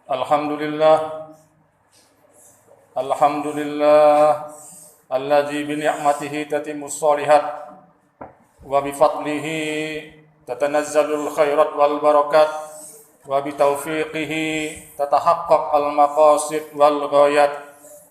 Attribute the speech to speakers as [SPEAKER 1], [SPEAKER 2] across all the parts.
[SPEAKER 1] Alhamdulillah, Alhamdulillah alladzi bi ni'matihi tatimmus shalihat wa bi fadlihi tatanazzalul khairat wal barakat wa bi taufiqihi tatahaqqaq al maqasid wal ghayat.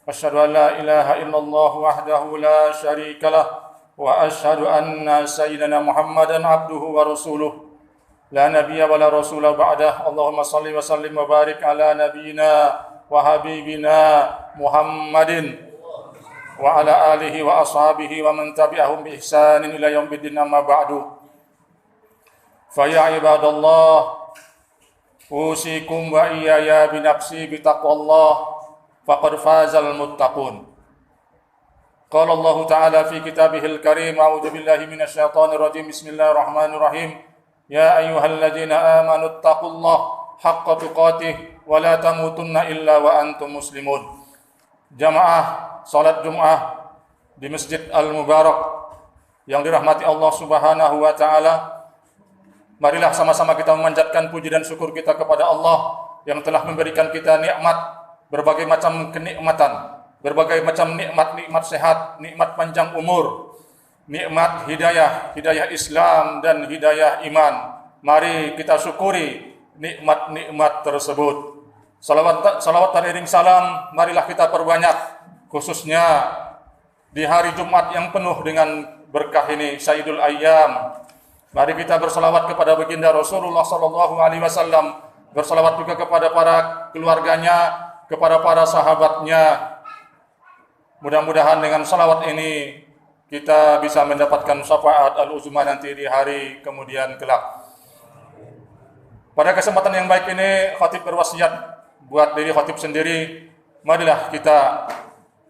[SPEAKER 1] Asyhadu an la ilaha illallah wahdahu la syarikalah wa asyhadu anna sayyidina Muhammadan abduhu wa rasuluh. La nabiyya wa la rasula ba'dah. Allahumma salli wa sallim wa barik ala nabiyyina wa habibina Muhammadin wa ala alihi wa ashabihi wa man tabi'ahum bi ihsanin ila yaumiddin, amma ba'du. Fa ya ibadallah, usikum wa iyaya bi nafsi bi taqwallah, faqad fazal muttaqun. Qala Allah Ta'ala fi kitabihil karim, a'udzu billahi minasy syaithanir rajim. Bismillahirrahmanirrahim. Ya ayyuhalladzina amanu taqullaha haqqa tuqatih wa la tamutunna illa wa antum muslimun. Jamaah salat Jumat di Masjid Al-Mubarak yang dirahmati Allah Subhanahu wa taala, marilah sama-sama kita memanjatkan puji dan syukur kita kepada Allah yang telah memberikan kita nikmat, berbagai macam kenikmatan, berbagai macam nikmat sehat, nikmat panjang umur, nikmat hidayah Islam dan hidayah iman. Mari kita syukuri nikmat-nikmat tersebut. Salawat dan iring salam marilah kita perbanyak, khususnya di hari Jumat yang penuh dengan berkah ini, Sayyidul Ayyam. Mari kita bersalawat kepada baginda Rasulullah sallallahu alaihi wasallam, bersalawat juga kepada para keluarganya, kepada para sahabatnya. Mudah-mudahan dengan salawat ini kita bisa mendapatkan syafaat al-uzma nanti di hari kemudian kelak. Pada kesempatan yang baik ini, khatib berwasiat buat diri khatib sendiri, marilah kita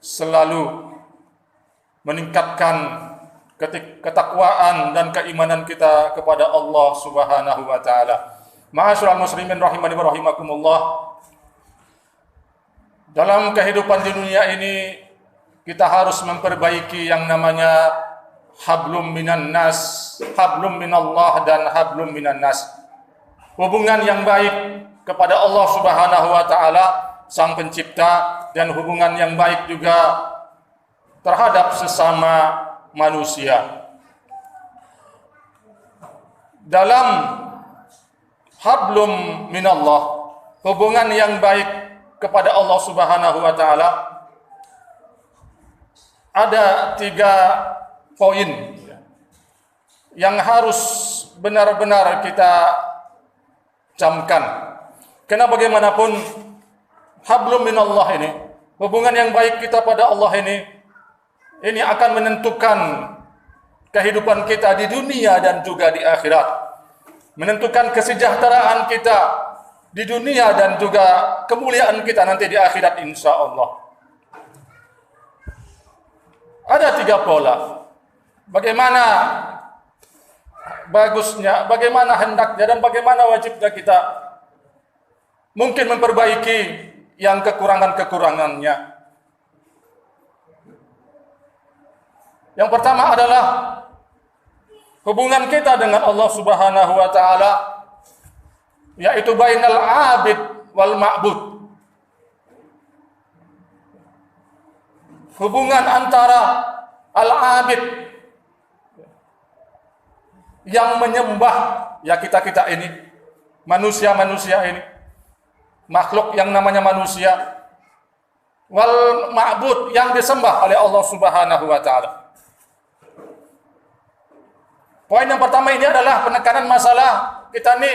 [SPEAKER 1] selalu meningkatkan ketakwaan dan keimanan kita kepada Allah Subhanahu wa taala. Ma'asyiral muslimin rahimani wa rahimakumullah. Dalam kehidupan di dunia ini kita harus memperbaiki yang namanya hablum minan nas, hablum minallah dan hablum minan nas. Hubungan yang baik kepada Allah Subhanahu wa taala Sang Pencipta, dan hubungan yang baik juga terhadap sesama manusia. Dalam hablum minallah, hubungan yang baik kepada Allah Subhanahu wa taala, ada 3 poin yang harus benar-benar kita camkan. Karena bagaimanapun hablum minallah ini, hubungan yang baik kita pada Allah ini akan menentukan kehidupan kita di dunia dan juga di akhirat. Menentukan kesejahteraan kita di dunia dan juga kemuliaan kita nanti di akhirat insya Allah. Ada 3 pola. Bagaimana bagusnya, bagaimana hendaknya, dan bagaimana wajibnya kita mungkin memperbaiki yang kekurangan-kekurangannya. Yang pertama adalah hubungan kita dengan Allah Subhanahu wa taala, yaitu bainal abid wal ma'bud. Hubungan antara al-abid yang menyembah, ya kita ini, manusia ini, makhluk yang namanya manusia, wal ma'bud yang disembah oleh Allah Subhanahu wa taala. Poin yang pertama ini adalah penekanan masalah kita ini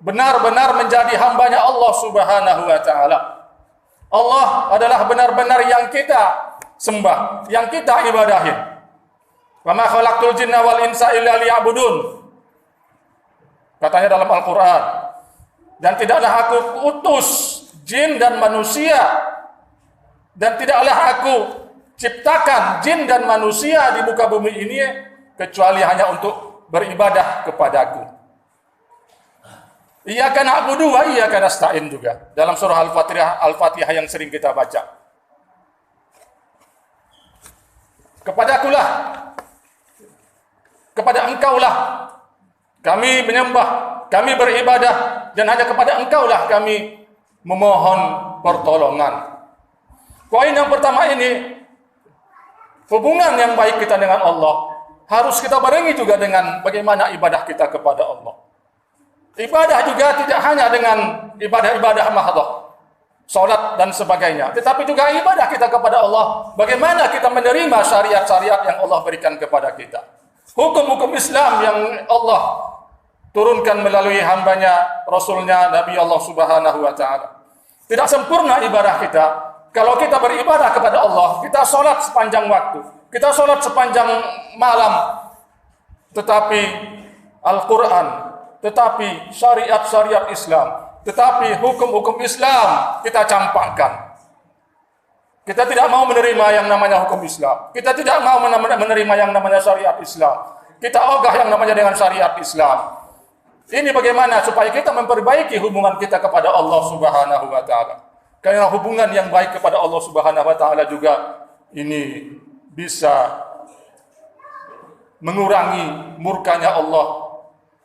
[SPEAKER 1] benar-benar menjadi hambanya Allah Subhanahu wa taala. Allah adalah benar-benar yang kita sembah, yang kita ibadahin. Wa ma khalaqtul jinna wal insa illa liya'budun. Katanya dalam Al-Qur'an. Dan tidaklah aku utus jin dan manusia, dan tidaklah aku ciptakan jin dan manusia di muka bumi ini kecuali hanya untuk beribadah kepadaku. Iyyaka na'budu wa iyyaka nasta'in juga dalam surah Al-Fatihah yang sering kita baca. Kepadakulah, kepada engkaulah kami menyembah, kami beribadah dan hanya kepada Engkaulah kami memohon pertolongan. Poin yang pertama ini, hubungan yang baik kita dengan Allah harus kita barengi juga dengan bagaimana ibadah kita kepada Allah. Ibadah juga tidak hanya dengan ibadah-ibadah mahdhah, salat dan sebagainya, tetapi juga ibadah kita kepada Allah, bagaimana kita menerima syariat-syariat yang Allah berikan kepada kita. Hukum-hukum Islam yang Allah turunkan melalui hambanya, Rasulnya, Nabi Allah Subhanahu wa Ta'ala. Tidak sempurna ibadah kita kalau kita beribadah kepada Allah, kita sholat sepanjang waktu, kita sholat sepanjang malam, tetapi Al-Quran, tetapi syariat-syariat Islam, tetapi hukum-hukum Islam kita campakkan. Kita tidak mau menerima yang namanya hukum Islam. Kita tidak mau menerima yang namanya syariat Islam. Kita ogah yang namanya dengan syariat Islam. Ini bagaimana supaya kita memperbaiki hubungan kita kepada Allah Subhanahu wa Ta'ala. Karena hubungan yang baik kepada Allah Subhanahu wa Ta'ala juga ini bisa mengurangi murkanya Allah,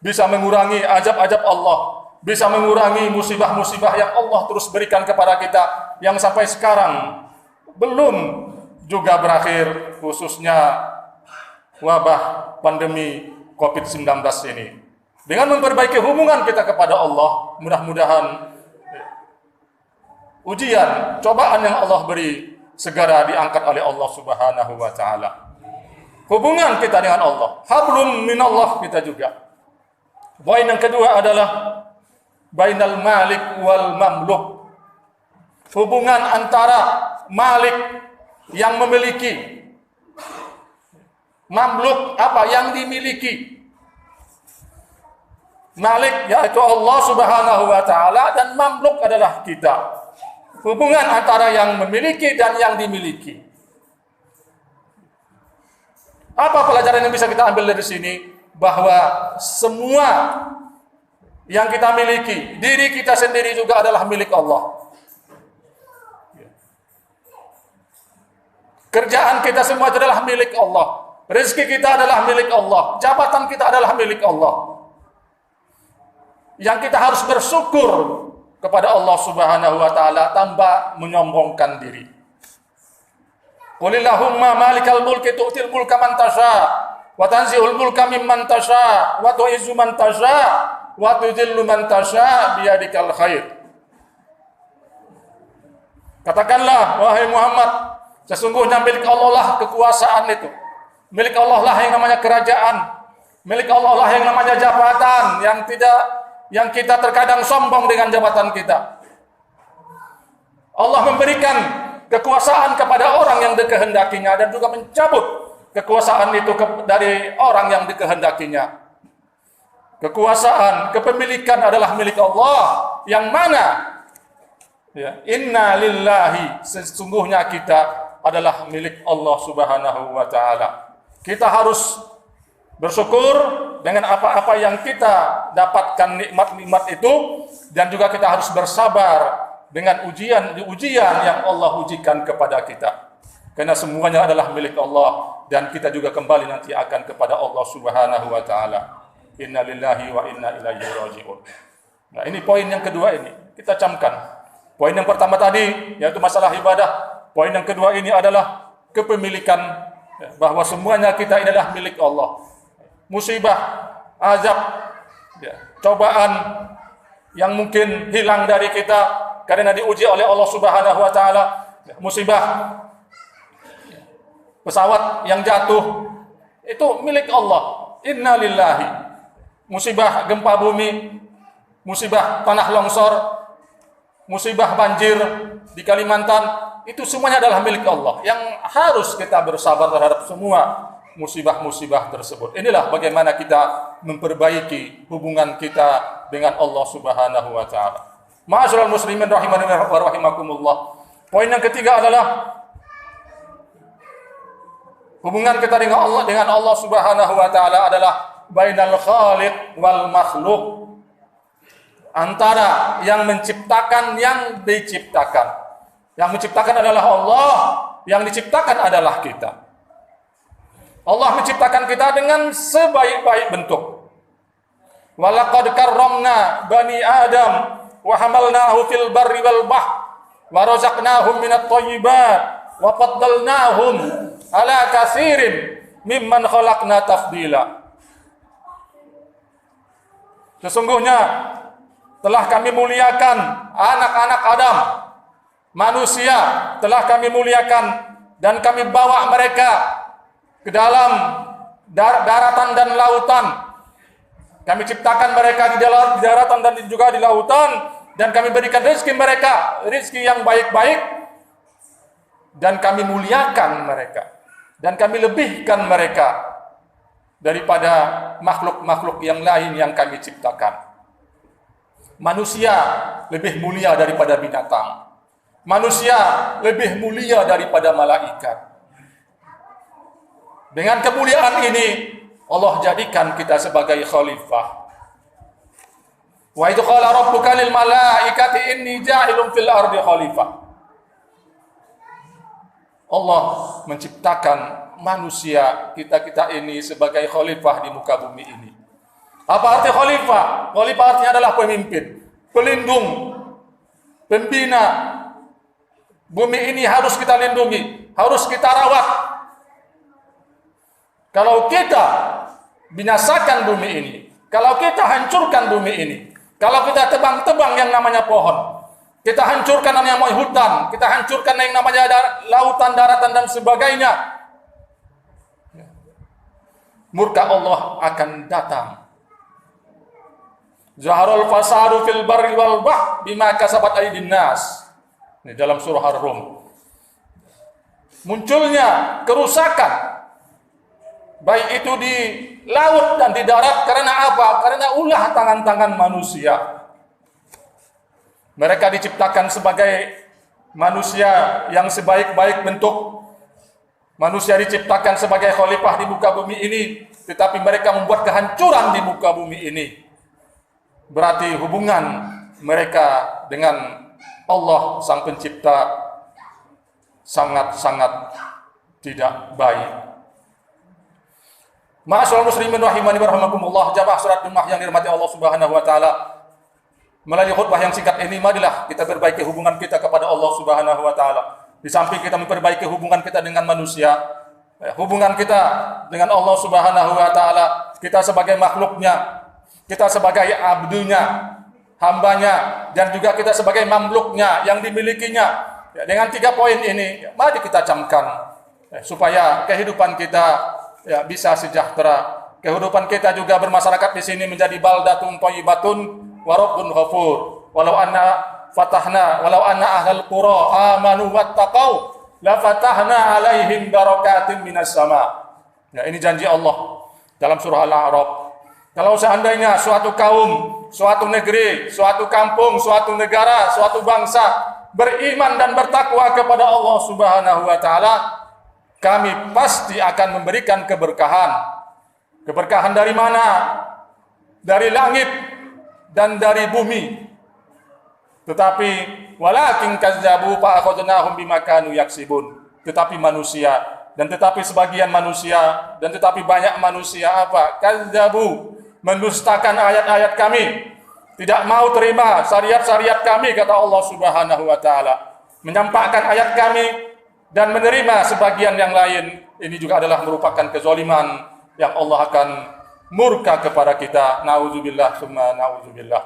[SPEAKER 1] bisa mengurangi azab-azab Allah, bisa mengurangi musibah-musibah yang Allah terus berikan kepada kita yang sampai sekarang belum juga berakhir, khususnya wabah pandemi COVID-19 ini. Dengan memperbaiki hubungan kita kepada Allah, mudah-mudahan ujian, cobaan yang Allah beri segera diangkat oleh Allah Subhanahu wa Ta'ala. Hubungan kita dengan Allah, hablum minallah kita juga. Poin yang kedua adalah bainal malik wal mamluk. Hubungan antara malik yang memiliki, mamluk apa yang dimiliki. Malik yaitu Allah Subhanahu wa Ta'ala dan mamluk adalah kita. Hubungan antara yang memiliki dan yang dimiliki. Apa pelajaran yang bisa kita ambil dari sini? Bahwa semua yang kita miliki, diri kita sendiri juga adalah milik Allah. Kerjaan kita semua adalah milik Allah. Rezeki kita adalah milik Allah. Jabatan kita adalah milik Allah. Yang kita harus bersyukur kepada Allah Subhanahu wa Ta'ala tanpa menyombongkan diri. Qulillahumma malikal mulki tu'til mulka man tasha wa tanzi'ul mulka mimman tasha wa tu'izzu man tasha wa tudhillu man tasha biyadikal khair. Katakanlah wahai Muhammad, sesungguhnya milik Allah lah kekuasaan itu. Milik Allah lah yang namanya kerajaan. Milik Allah lah yang namanya jabatan yang kita terkadang sombong dengan jabatan kita. Allah memberikan kekuasaan kepada orang yang dikehendakinya dan juga mencabut kekuasaan itu dari orang yang dikehendakinya. Kekuasaan, kepemilikan adalah milik Allah yang mana ya, inna lillahi, sesungguhnya kita adalah milik Allah Subhanahu wa Ta'ala. Kita harus bersyukur dengan apa-apa yang kita dapatkan nikmat-nikmat itu, dan juga kita harus bersabar dengan ujian yang Allah ujikan kepada kita. Karena semuanya adalah milik Allah dan kita juga kembali nanti akan kepada Allah Subhanahu wa Ta'ala. Inna lillahi wa inna ilaihi raji'un. Nah, ini poin yang kedua ini kita camkan. Poin yang pertama tadi yaitu masalah ibadah. Poin yang kedua ini adalah kepemilikan, bahwa semuanya kita ini adalah milik Allah. Musibah, azab, cobaan yang mungkin hilang dari kita karena diuji oleh Allah Subhanahu wa Ta'ala. Musibah pesawat yang jatuh itu milik Allah. Inna lillahi. Musibah gempa bumi, musibah tanah longsor, musibah banjir di Kalimantan, itu semuanya adalah milik Allah. Yang harus kita bersabar terhadap semua musibah-musibah tersebut. Inilah bagaimana kita memperbaiki hubungan kita dengan Allah Subhanahu wa Ta'ala. Ma'asyiral muslimin rahimani wa rahimakumullah. Poin yang ketiga adalah hubungan kita dengan Allah Subhanahu wa Ta'ala adalah bainal khaliq wal makhluk. Antara yang menciptakan, yang diciptakan. Yang menciptakan adalah Allah, yang diciptakan adalah kita. Allah menciptakan kita dengan sebaik-baik bentuk. Wa laqad karramna bani Adam wa hamalnahu fil barri wal bahr wa razaqnahum minat thayyibat wa faddalnahum ala katsirin mimman khalaqna tafdila. Sesungguhnya telah kami muliakan anak-anak Adam, manusia telah kami muliakan dan kami bawa mereka ke dalam daratan dan lautan. Kami ciptakan mereka di daratan dan juga di lautan, dan kami berikan rezeki mereka, rezeki yang baik-baik, dan kami muliakan mereka, dan kami lebihkan mereka daripada makhluk-makhluk yang lain yang kami ciptakan. Manusia lebih mulia daripada binatang. Manusia lebih mulia daripada malaikat. Dengan kemuliaan ini, Allah jadikan kita sebagai khalifah. Wa idh qala rabbuka lil malaikati inni ja'ilun fil ardi khalifah. Allah menciptakan manusia kita ini sebagai khalifah di muka bumi ini. Apa arti khalifah? Khalifah artinya adalah pemimpin, pelindung, pembina. Bumi ini harus kita lindungi, harus kita rawat. Kalau kita binasakan bumi ini, kalau kita hancurkan bumi ini, kalau kita tebang-tebang yang namanya pohon, kita hancurkan yang namanya hutan, kita hancurkan yang namanya lautan, daratan dan sebagainya, murka Allah akan datang. Zaharul fasadu fil barri wal bahr bima kasabat aydin nas. Ini dalam surah Ar-Rum. Munculnya kerusakan baik itu di laut dan di darat karena apa? Karena ulah tangan-tangan manusia. Mereka diciptakan sebagai manusia yang sebaik-baik bentuk. Manusia diciptakan sebagai khalifah di muka bumi ini, tetapi mereka membuat kehancuran di muka bumi ini. Berarti hubungan mereka dengan Allah Sang Pencipta sangat-sangat tidak baik. Ma'asyiral muslimin rahimani wa rahimakumullah, jamaah surat Jumat yang dirahmati Allah Subhanahu wa taala. Melalui khutbah yang singkat ini, marilah kita perbaiki hubungan kita kepada Allah Subhanahu wa taala. Di samping kita memperbaiki hubungan kita dengan manusia, hubungan kita dengan Allah Subhanahu wa taala, kita sebagai makhluknya, kita sebagai abdunya, hambanya, dan juga kita sebagai mamluknya yang dimilikinya. Dengan 3 poin ini, mari kita camkan supaya kehidupan kita bisa sejahtera. Kehidupan kita juga bermasyarakat di sini menjadi baldatun thayyibatun wa rabbun ghafur. Walau anna ahlal qura amanu wattaqau la fatahna alaihim barakatin minas sama. Ini janji Allah dalam surah Al-A'raf. Kalau seandainya suatu kaum, suatu negeri, suatu kampung, suatu negara, suatu bangsa beriman dan bertakwa kepada Allah Subhanahu wa taala, kami pasti akan memberikan keberkahan. Keberkahan dari mana? Dari langit dan dari bumi. Tetapi walakin kazzabu fa akhadnahum bima kanu yaksibun. Tetapi manusia, dan tetapi sebagian manusia, dan tetapi banyak manusia apa? Kazzabu, mendustakan ayat-ayat kami. Tidak mau terima syariat-syariat kami, kata Allah Subhanahu wa taala. Menyampaikan ayat kami dan menerima sebagian yang lain. Ini juga adalah merupakan kezaliman yang Allah akan murka kepada kita. Nauzubillah summa nauzubillah.